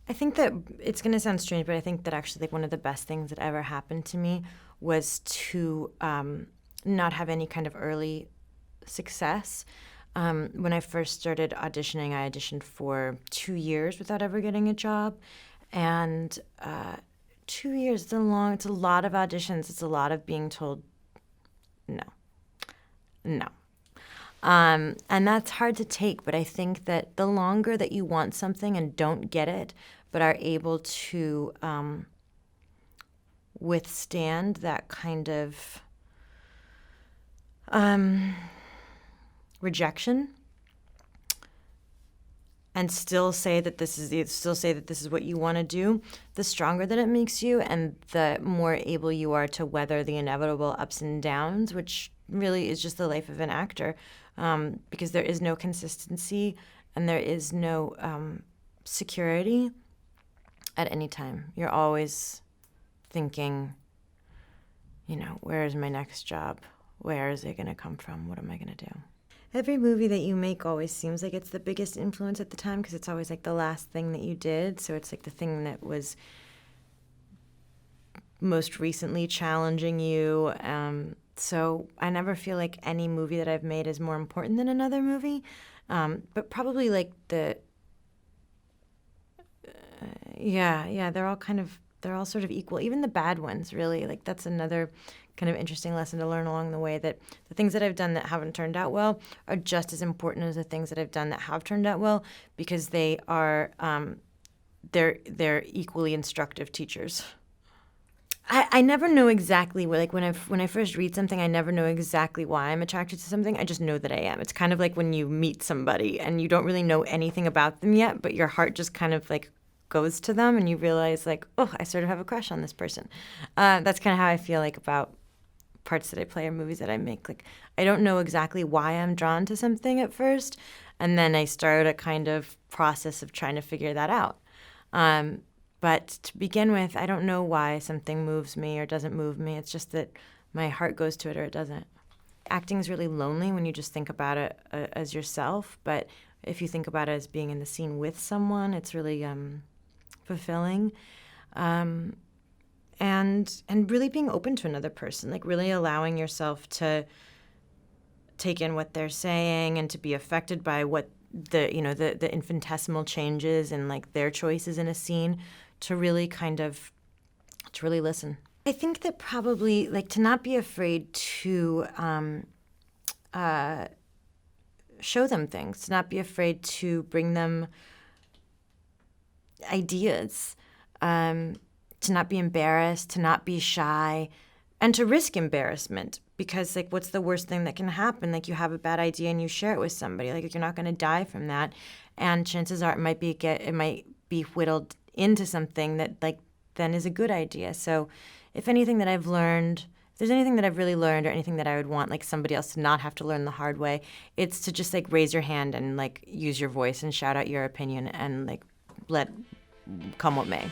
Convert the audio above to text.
I think that it's going to sound strange, but I think that actually like one of the best things that ever happened to me was to not have any kind of early success. When I first started auditioning, I auditioned for 2 years without ever getting a job, and 2 years it's a lot of auditions. It's a lot of being told no, no. And that's hard to take, but I think that the longer that you want something and don't get it, but are able to withstand that kind of rejection and still say that this is what you want to do, the stronger that it makes you, and the more able you are to weather the inevitable ups and downs, which really is just the life of an actor, because there is no consistency and there is no security at any time. You're always thinking, where is my next job? Where is it going to come from? What am I going to do? Every movie that you make always seems like it's the biggest influence at the time because it's always like the last thing that you did. So it's like the thing that was most recently challenging you. So I never feel like any movie that I've made is more important than another movie. But probably like they're all sort of equal. Even the bad ones, really. Like that's another kind of interesting lesson to learn along the way, that the things that I've done that haven't turned out well are just as important as the things that I've done that have turned out well, because they are they're equally instructive teachers. I never know exactly like when I first read something, I never know exactly why I'm attracted to something. I just know that I am. It's kind of like when you meet somebody and you don't really know anything about them yet, but your heart just kind of like goes to them and you realize like, oh, I sort of have a crush on this person. That's kind of how I feel like about parts that I play or movies that I make. Like I don't know exactly why I'm drawn to something at first, and then I start a kind of process of trying to figure that out. But to begin with, I don't know why something moves me or doesn't move me. It's just that my heart goes to it or it doesn't. Acting is really lonely when you just think about it as yourself, but if you think about it as being in the scene with someone, it's really fulfilling. And really being open to another person, like really allowing yourself to take in what they're saying and to be affected by what the infinitesimal changes and like their choices in a scene, to really listen. I think that probably like to not be afraid to show them things, to not be afraid to bring them ideas, to not be embarrassed, to not be shy, and to risk embarrassment, because like what's the worst thing that can happen? Like you have a bad idea and you share it with somebody, like you're not going to die from that, and chances are it might be whittled into something that like then is a good idea. So if there's anything that I've really learned or anything that I would want like somebody else to not have to learn the hard way, it's to just like raise your hand and like use your voice and shout out your opinion and like let come what may.